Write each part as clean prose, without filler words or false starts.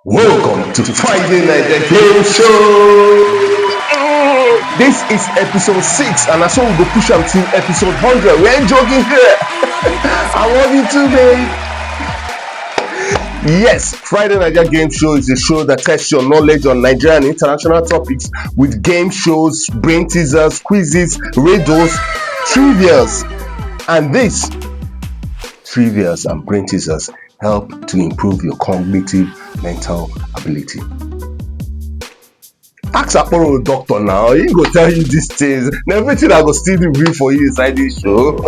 Welcome to Friday Naija Game Show. This is episode 6, and as we go push up to episode 100. We ain't joking here. I love you too, babe. Yes, Friday Naija Game Show is a show that tests your knowledge on Nigerian and international topics with game shows, brain teasers, quizzes, riddles, trivias, and this trivias and brain teasers help to improve your cognitive mental ability. Ask Aporo doctor now, he go tell you these things. Now everything I go still read for you inside this show.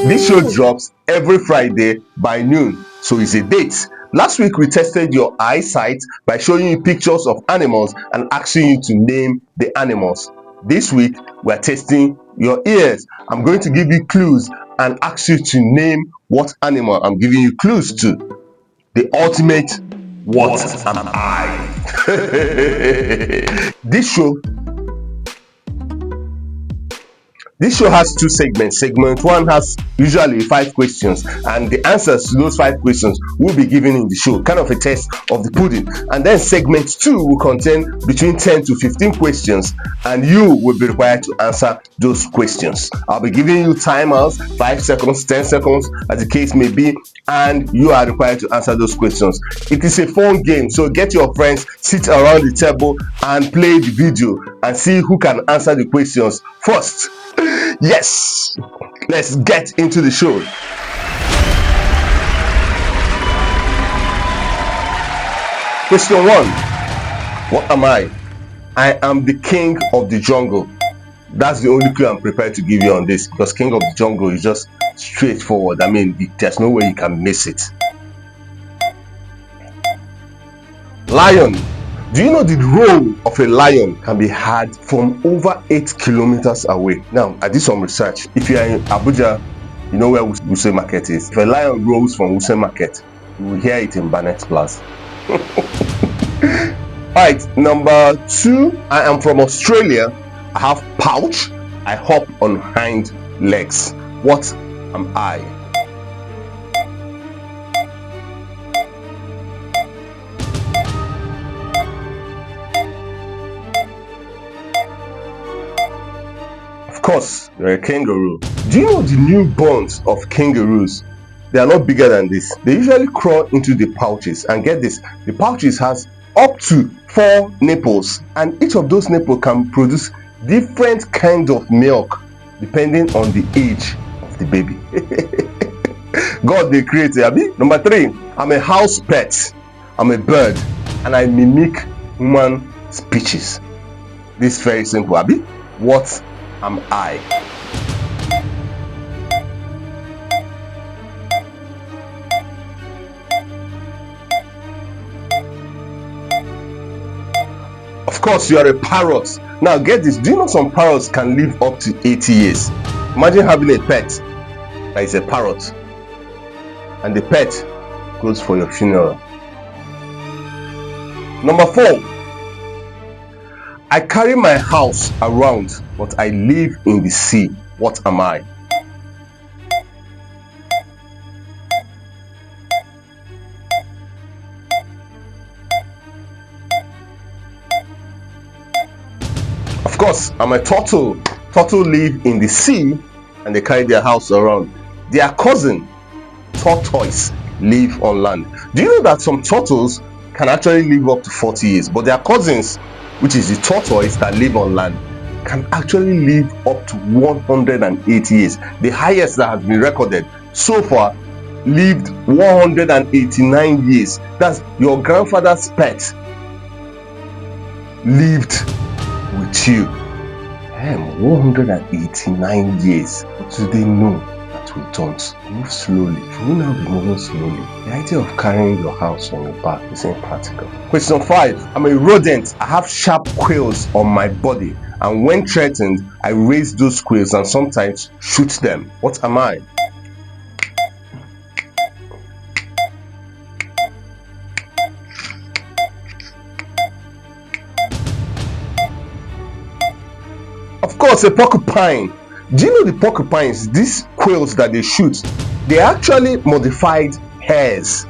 This show drops every Friday by noon, so it's a date. Last week we tested your eyesight by showing you pictures of animals and asking you to name the animals. This week we are testing your ears. I'm going to give you clues and ask you to name what animal I'm giving you clues to. The ultimate what am I? This show has two segments. Segment 1 has usually 5 questions, and the answers to those 5 questions will be given in the show, kind of a test of the pudding. And then segment 2 will contain between 10 to 15 questions, and you will be required to answer those questions. I'll be giving you timers, 5 seconds, 10 seconds, as the case may be, and you are required to answer those questions. It is a fun game, so get your friends, sit around the table and play the video and see who can answer the questions first. Yes, let's get into the show. Question 1. What am I? I am the king of the jungle. That's the only clue I'm prepared to give you on this, because king of the jungle is just straightforward. I mean, there's no way you can miss it. Lion. Do you know the roar of a lion can be heard from over 8 kilometers away? Now, I did some research. If you are in Abuja, you know where Wuse Market is. If a lion roars from Wuse Market, you will hear it in Barnett Plaza. Alright, number 2. I am from Australia. I have pouch. I hop on hind legs. What am I? Of course, you're a kangaroo. Do you know the newborns of kangaroos? They are not bigger than this. They usually crawl into the pouches, and get this, the pouches has up to 4 nipples, and each of those nipples can produce different kinds of milk depending on the age of the baby. God, they create it. Number 3, I'm a house pet. I'm a bird, and I mimic human speeches. This is very simple. What am I? Of course, you are a parrot. Now get this, do you know some parrots can live up to 80 years? Imagine having a pet that is a parrot, and the pet goes for your funeral. Number 4, I carry my house around, but I live in the sea. What am I? Of course, I'm a turtle. Turtle live in the sea and they carry their house around. Their cousin, tortoise, live on land. Do you know that some turtles can actually live up to 40 years, but their cousins, which is the tortoise that live on land, can actually live up to 180 years. The highest that has been recorded so far lived 189 years. That's your grandfather's pet lived with you. 189 years. What do they know that we don't? Move slowly. You will now be moving slowly. The idea of carrying your house on your back is impractical. Question 5. I'm a rodent. I have sharp quills on my body, and when threatened, I raise those quills and sometimes shoot them. What am I? Of course, a porcupine. Do you know the porcupines, these quills that they shoot, they're actually modified hairs.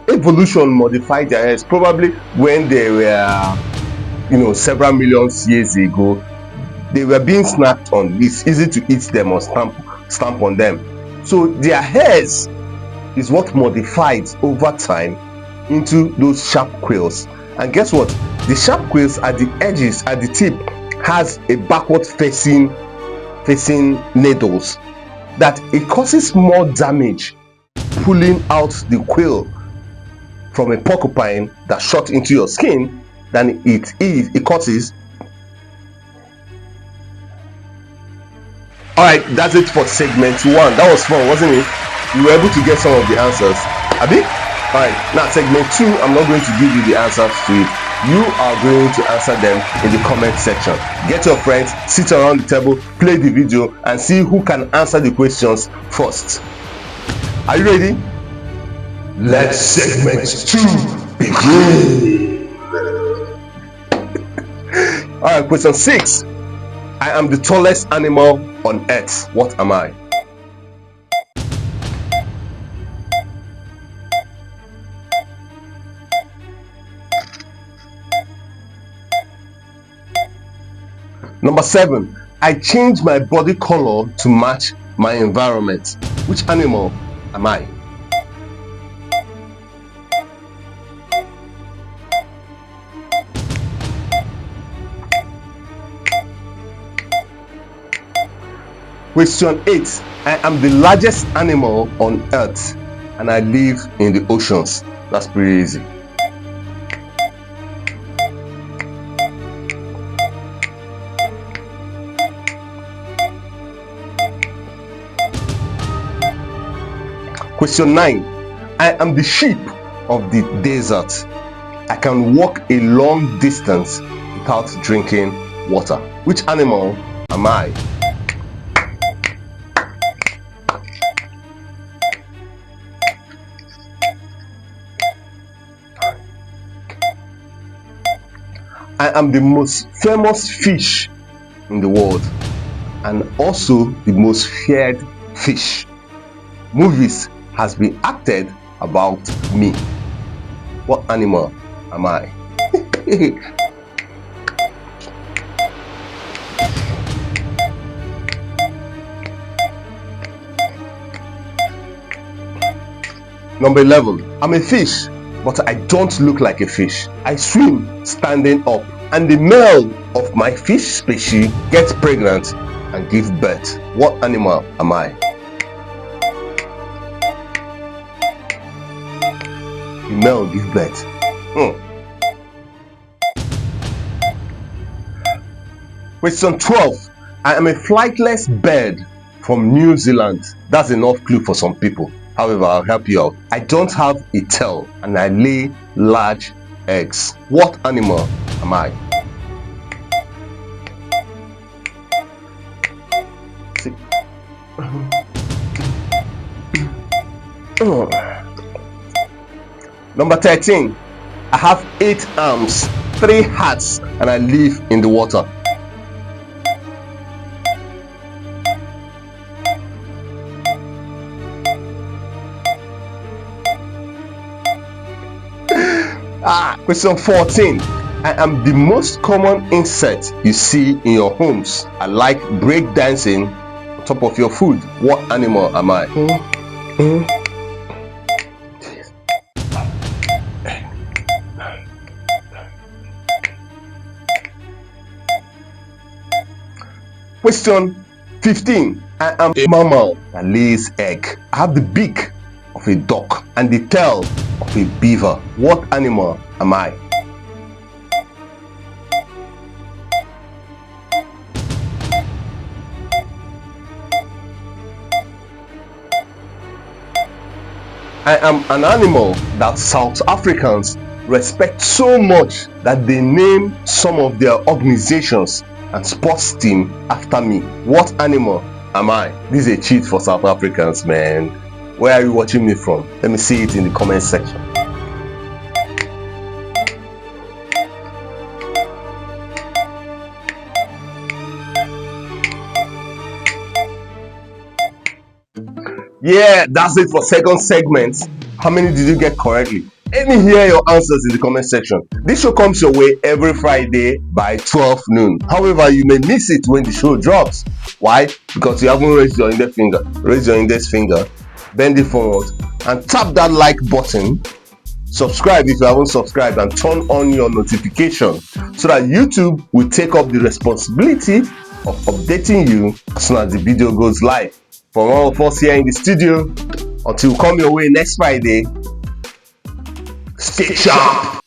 evolution modified their heads. Probably when they were, several millions years ago, they were being snacked on. It's easy to eat them or stamp on them. So their hairs is what modified over time into those sharp quills. And guess what? The sharp quills at the edges, at the tip, has a backward facing needles that it causes more damage pulling out the quill from a porcupine that shot into your skin than it causes. All right, that's it for segment 1. That was fun, wasn't it? You were able to get some of the answers, abi? All right, now segment 2, I'm not going to give you the answers to it. You are going to answer them in the comment section. Get your friends, sit around the table, play the video, and see who can answer the questions first. Are you ready? Let segment 2 begin. All right, question 6. I am the tallest animal on earth. What am I? Number 7. I change my body color to match my environment. Which animal am I? Question 8. I am the largest animal on earth and I live in the oceans. That's pretty easy. Question 9. I am the sheep of the desert. I can walk a long distance without drinking water. Which animal am I? I am the most famous fish in the world and also the most feared fish. Movies has been acted about me. What animal am I? Number 11. I'm a fish, but I don't look like a fish. I swim standing up, and the male of my fish species gets pregnant and gives birth. What animal am I? The male gives birth. Question 12. I am a flightless bird from New Zealand. That's enough clue for some people. However, I'll help you out. I don't have a tail and I lay large eggs. What animal am I? Number 13. I have 8 arms, 3 hearts, and I live in the water. Question 14. I am the most common insect you see in your homes. I like break dancing on top of your food. What animal am I? Question 15. I am a mammal that lays egg. I have the beak of a duck and the tail of a beaver. What animal am I? I am an animal that South Africans respect so much that they name some of their organizations and sports team after me. What animal am I? This is a cheat for South Africans, man. Where are you watching me from? Let me see it in the comment section. Yeah, that's it for second segment. How many did you get correctly? Let me hear your answers in the comment section. This show comes your way every Friday by 12 noon. However, you may miss it when the show drops. Why? Because you haven't raised your index finger. Raise your index finger, bend it forward, and tap that like button. Subscribe if you haven't subscribed, and turn on your notification so that YouTube will take up the responsibility of updating you as soon as the video goes live. From all of us here in the studio, until we come your way next Friday, stay sharp.